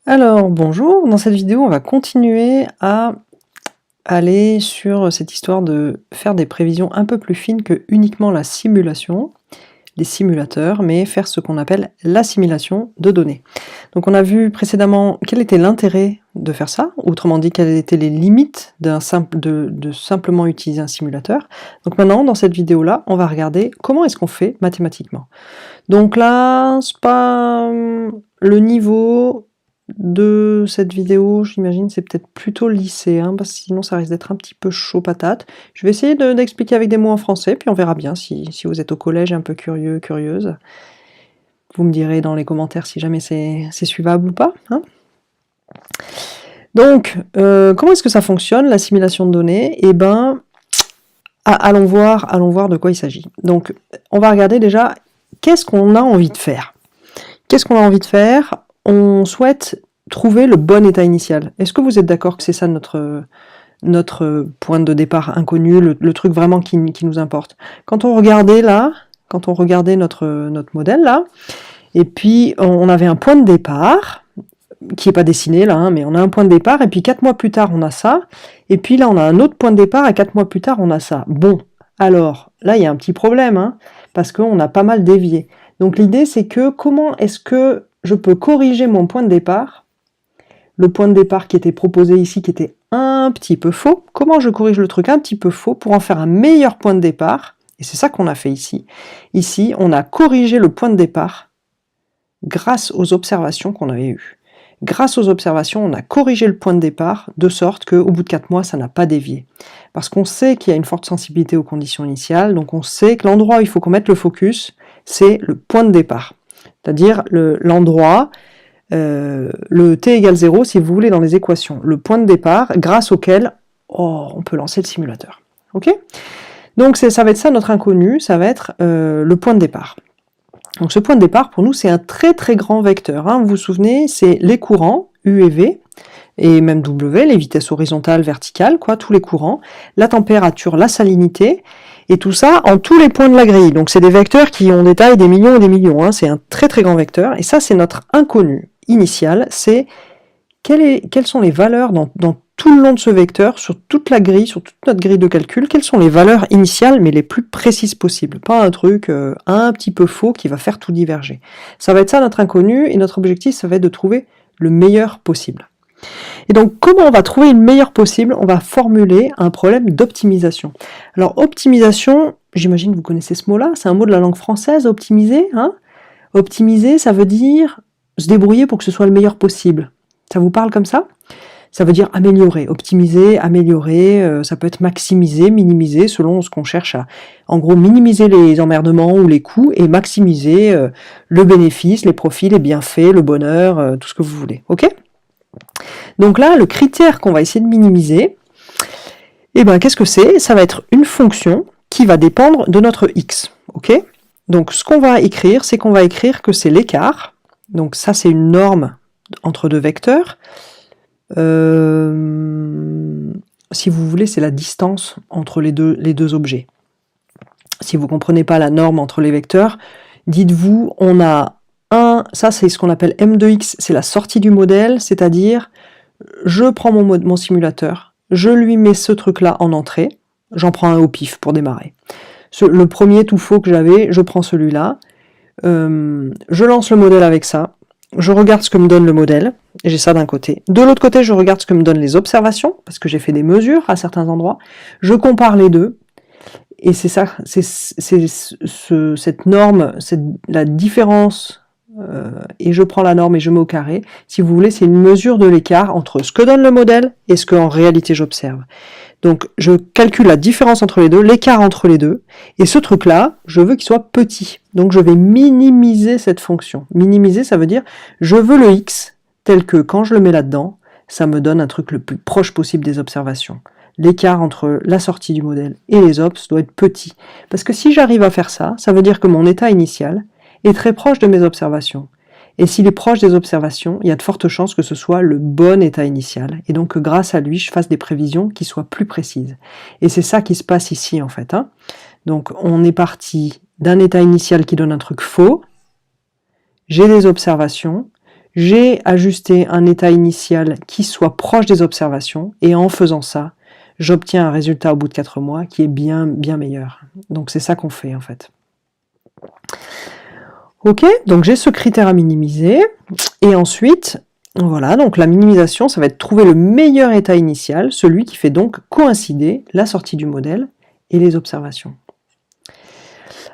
Alors bonjour, dans cette vidéo on va continuer à aller sur cette histoire de faire des prévisions un peu plus fines que uniquement la simulation, les simulateurs, mais faire ce qu'on appelle l'assimilation de données. Donc on a vu précédemment quel était l'intérêt de faire ça, autrement dit quelles étaient les limites de simplement utiliser un simulateur. Donc maintenant dans cette vidéo là on va regarder comment est-ce qu'on fait mathématiquement. Donc là c'est pas le niveau de cette vidéo, j'imagine, c'est peut-être plutôt lycée, hein, parce que sinon ça risque d'être un petit peu chaud patate. Je vais essayer d'expliquer avec des mots en français, puis on verra bien si vous êtes au collège un peu curieux, curieuse. Vous me direz dans les commentaires si jamais c'est suivable ou pas. Hein. Donc, comment est-ce que ça fonctionne, l'assimilation de données? Eh ben, allons voir de quoi il s'agit. Donc, on va regarder déjà, qu'est-ce qu'on a envie de faire? Qu'est-ce qu'on a envie de faire? On souhaite trouver le bon état initial. Est-ce que vous êtes d'accord que c'est ça notre point de départ inconnu, le truc vraiment qui nous importe? Quand on regardait là, notre modèle là, et puis on avait un point de départ, qui n'est pas dessiné là, hein, mais on a un point de départ, et puis 4 mois plus tard on a ça, et puis là on a un autre point de départ, et 4 mois plus tard on a ça. Bon, alors, là il y a un petit problème, hein, parce qu'on a pas mal dévié. Donc l'idée c'est que comment est-ce que je peux corriger mon point de départ, le point de départ qui était proposé ici, qui était un petit peu faux, comment je corrige le truc un petit peu faux pour en faire un meilleur point de départ, et c'est ça qu'on a fait ici. Ici, on a corrigé le point de départ grâce aux observations qu'on avait eues. Grâce aux observations, on a corrigé le point de départ de sorte qu'au bout de 4 mois, ça n'a pas dévié. Parce qu'on sait qu'il y a une forte sensibilité aux conditions initiales, donc on sait que l'endroit où il faut qu'on mette le focus, c'est le point de départ. C'est-à-dire l'endroit, le t égale 0, si vous voulez, dans les équations. Le point de départ, grâce auquel on peut lancer le simulateur. Ok? Donc ça va être ça notre inconnu, ça va être le point de départ. Donc ce point de départ, pour nous, c'est un très très grand vecteur. Hein. Vous vous souvenez, c'est les courants, U et V, et même W, les vitesses horizontales, verticales, quoi, tous les courants, la température, la salinité, et tout ça en tous les points de la grille. Donc c'est des vecteurs qui ont des tailles des millions et des millions, hein. C'est un très très grand vecteur, et ça c'est notre inconnu initial, c'est quelles sont les valeurs dans tout le long de ce vecteur, sur toute la grille, sur toute notre grille de calcul, quelles sont les valeurs initiales, mais les plus précises possibles. Pas un truc un petit peu faux qui va faire tout diverger. Ça va être ça notre inconnu, et notre objectif, ça va être de trouver le meilleur possible. Et donc, comment on va trouver le meilleur possible? On va formuler un problème d'optimisation. Alors, optimisation, j'imagine que vous connaissez ce mot-là, c'est un mot de la langue française, optimiser. Hein, optimiser, ça veut dire se débrouiller pour que ce soit le meilleur possible. Ça vous parle comme ça? Ça veut dire améliorer, optimiser, améliorer, ça peut être maximiser, minimiser, selon ce qu'on cherche à... En gros, minimiser les emmerdements ou les coûts et maximiser le bénéfice, les profits, les bienfaits, le bonheur, tout ce que vous voulez. Ok? Donc là, le critère qu'on va essayer de minimiser, eh ben, qu'est-ce que c'est? Ça va être une fonction qui va dépendre de notre x. Ok? Donc ce qu'on va écrire, c'est qu'on va écrire que c'est l'écart. Donc ça, c'est une norme entre deux vecteurs. Si vous voulez, c'est la distance entre les deux objets. Si vous ne comprenez pas la norme entre les vecteurs, dites-vous, on a ça c'est ce qu'on appelle m de x, c'est la sortie du modèle, c'est-à-dire, je prends mon simulateur, je lui mets ce truc-là en entrée, j'en prends un au pif pour démarrer. Le premier tout faux que j'avais, je prends celui-là, je lance le modèle avec ça, je regarde ce que me donne le modèle, et j'ai ça d'un côté. De l'autre côté, je regarde ce que me donnent les observations, parce que j'ai fait des mesures à certains endroits. Je compare les deux, et c'est ça, cette norme, la différence, et je prends la norme et je mets au carré. Si vous voulez, c'est une mesure de l'écart entre ce que donne le modèle et ce qu'en réalité j'observe. Donc, je calcule la différence entre les deux, l'écart entre les deux, et ce truc-là, je veux qu'il soit petit. Donc, je vais minimiser cette fonction. Minimiser, ça veut dire, je veux le x, tel que quand je le mets là-dedans, ça me donne un truc le plus proche possible des observations. L'écart entre la sortie du modèle et les obs doit être petit. Parce que si j'arrive à faire ça, ça veut dire que mon état initial est très proche de mes observations. Et s'il est proche des observations, il y a de fortes chances que ce soit le bon état initial, et donc que grâce à lui, je fasse des prévisions qui soient plus précises. Et c'est ça qui se passe ici, en fait. Hein. Donc, on est parti d'un état initial qui donne un truc faux, j'ai des observations, j'ai ajusté un état initial qui soit proche des observations, et en faisant ça, j'obtiens un résultat au bout de 4 mois qui est bien meilleur. Donc c'est ça qu'on fait en fait. Ok, donc j'ai ce critère à minimiser, et ensuite, voilà, donc la minimisation, ça va être trouver le meilleur état initial, celui qui fait donc coïncider la sortie du modèle et les observations.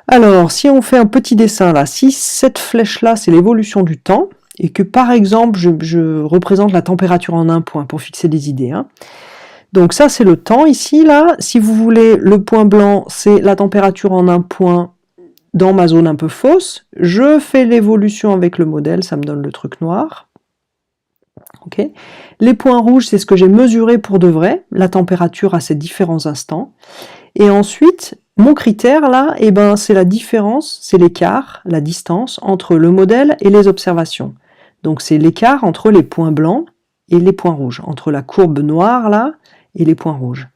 Alors, si on fait un petit dessin là, si cette flèche-là, c'est l'évolution du temps, et que par exemple, je représente la température en un point pour fixer des idées, hein. Donc ça, c'est le temps ici, là. Si vous voulez, le point blanc, c'est la température en un point dans ma zone un peu fausse. Je fais l'évolution avec le modèle, ça me donne le truc noir. Okay. Les points rouges, c'est ce que j'ai mesuré pour de vrai, la température à ces différents instants. Et ensuite, mon critère là, eh ben, c'est la différence, c'est l'écart, la distance entre le modèle et les observations. Donc c'est l'écart entre les points blancs et les points rouges, entre la courbe noire là et les points rouges.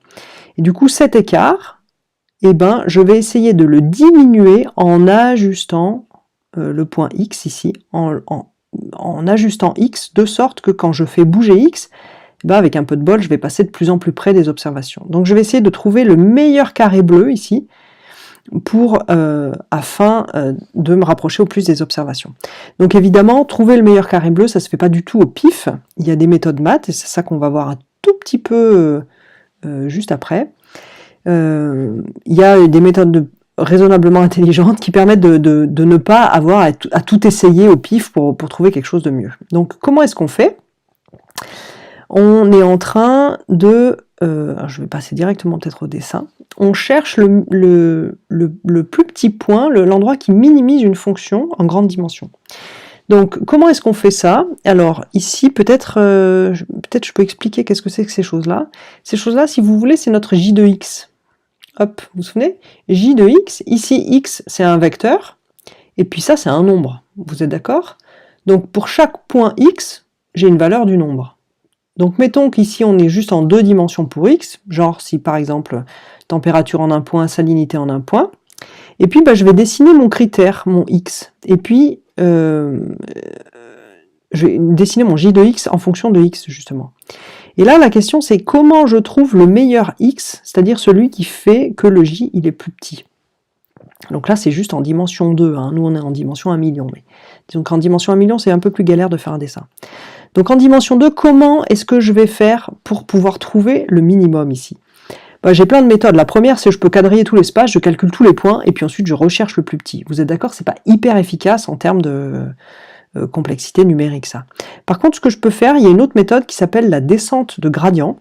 Et du coup, cet écart, eh ben, je vais essayer de le diminuer en ajustant le point X ici, en ajustant X, de sorte que quand je fais bouger X, ben avec un peu de bol, je vais passer de plus en plus près des observations. Donc je vais essayer de trouver le meilleur carré bleu ici, afin de me rapprocher au plus des observations. Donc évidemment, trouver le meilleur carré bleu, ça se fait pas du tout au pif. Il y a des méthodes maths, et c'est ça qu'on va voir un tout petit peu juste après. Il y a des méthodes raisonnablement intelligentes qui permettent de ne pas avoir à tout essayer au pif pour trouver quelque chose de mieux. Donc comment est-ce qu'on fait? On est en train de... alors je vais passer directement peut-être au dessin. On cherche le plus petit point, l'endroit qui minimise une fonction en grande dimension. Donc comment est-ce qu'on fait ça? Alors ici peut-être je peux expliquer qu'est-ce que c'est que ces choses-là. Ces choses-là, si vous voulez, c'est notre j de x. Hop, vous vous souvenez? J de x, ici x c'est un vecteur, et puis ça c'est un nombre. Vous êtes d'accord? Donc pour chaque point x, j'ai une valeur du nombre. Donc mettons qu'ici on est juste en 2 dimensions pour x, genre si par exemple température en un point, salinité en un point, et puis je vais dessiner mon critère, mon x, et puis je vais dessiner mon j de x en fonction de x justement. Et là la question c'est comment je trouve le meilleur x, c'est-à-dire celui qui fait que le j il est plus petit. Donc là c'est juste en dimension 2, hein. Nous on est en dimension 1 million, mais disons qu'en dimension 1 million c'est un peu plus galère de faire un dessin. Donc en dimension 2, comment est-ce que je vais faire pour pouvoir trouver le minimum ici? J'ai plein de méthodes. La première, c'est que je peux quadriller tout l'espace, je calcule tous les points, et puis ensuite je recherche le plus petit. Vous êtes d'accord? C'est pas hyper efficace en termes de complexité numérique, ça. Par contre, ce que je peux faire, il y a une autre méthode qui s'appelle la descente de gradient.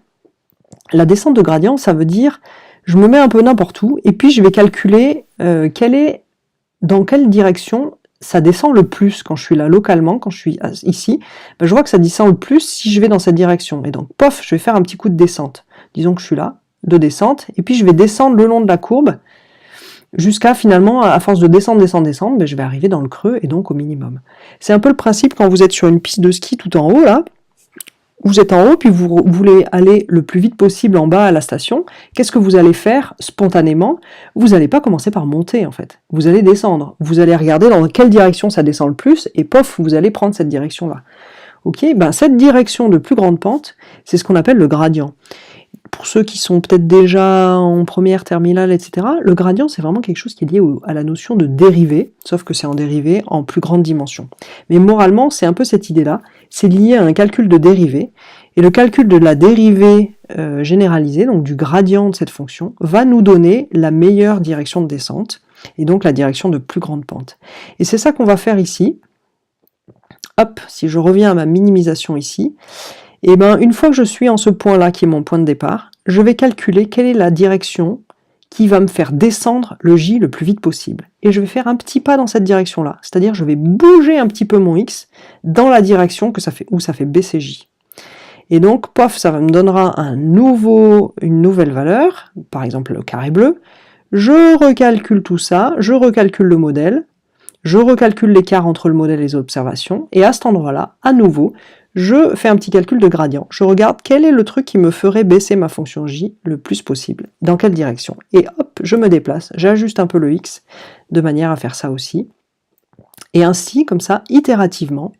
La descente de gradient, ça veut dire, je me mets un peu n'importe où, et puis je vais calculer dans quelle direction ça descend le plus quand je suis là localement, quand je suis ici, je vois que ça descend le plus si je vais dans cette direction. Et donc, pof, je vais faire un petit coup de descente. Disons que je suis là, de descente, et puis je vais descendre le long de la courbe, jusqu'à finalement, à force de descendre, je vais arriver dans le creux, et donc au minimum. C'est un peu le principe quand vous êtes sur une piste de ski tout en haut, là, vous êtes en haut, puis vous voulez aller le plus vite possible en bas à la station. Qu'est-ce que vous allez faire spontanément? Vous n'allez pas commencer par monter, en fait. Vous allez descendre. Vous allez regarder dans quelle direction ça descend le plus, et pof, vous allez prendre cette direction-là. Ok, cette direction de plus grande pente, c'est ce qu'on appelle le gradient. Pour ceux qui sont peut-être déjà en première, terminale, etc., le gradient, c'est vraiment quelque chose qui est lié à la notion de dérivée, sauf que c'est en dérivée en plus grande dimension. Mais moralement, c'est un peu cette idée-là, c'est lié à un calcul de dérivée, et le calcul de la dérivée généralisée, donc du gradient de cette fonction, va nous donner la meilleure direction de descente, et donc la direction de plus grande pente. Et c'est ça qu'on va faire ici. Hop, si je reviens à ma minimisation ici, et une fois que je suis en ce point-là, qui est mon point de départ, je vais calculer quelle est la direction qui va me faire descendre le J le plus vite possible. Et je vais faire un petit pas dans cette direction-là, c'est-à-dire je vais bouger un petit peu mon X dans la direction où ça fait baisser J. Et donc, pof, ça me donnera une nouvelle valeur, par exemple le carré bleu. Je recalcule tout ça, je recalcule le modèle, je recalcule l'écart entre le modèle et les observations, et à cet endroit-là, à nouveau, je fais un petit calcul de gradient. Je regarde quel est le truc qui me ferait baisser ma fonction j le plus possible, dans quelle direction. Et hop, je me déplace, j'ajuste un peu le x, de manière à faire ça aussi. Et ainsi, comme ça, itérativement,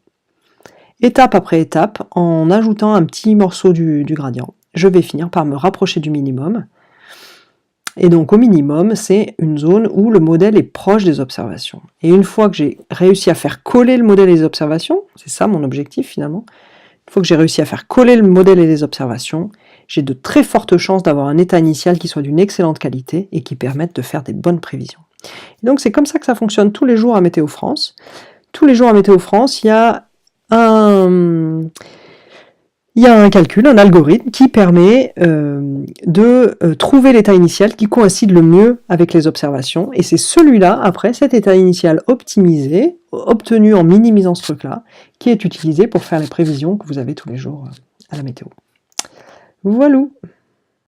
étape après étape, en ajoutant un petit morceau du gradient, je vais finir par me rapprocher du minimum. Et donc au minimum, c'est une zone où le modèle est proche des observations. Et une fois que j'ai réussi à faire coller le modèle et les observations, c'est ça mon objectif finalement, une fois que j'ai réussi à faire coller le modèle et les observations, j'ai de très fortes chances d'avoir un état initial qui soit d'une excellente qualité et qui permette de faire des bonnes prévisions. Et donc c'est comme ça que ça fonctionne tous les jours à Météo France. Tous les jours à Météo France, il y a un calcul, un algorithme qui permet de trouver l'état initial qui coïncide le mieux avec les observations. Et c'est celui-là, après cet état initial optimisé, obtenu en minimisant ce truc-là, qui est utilisé pour faire les prévisions que vous avez tous les jours à la météo. Voilà.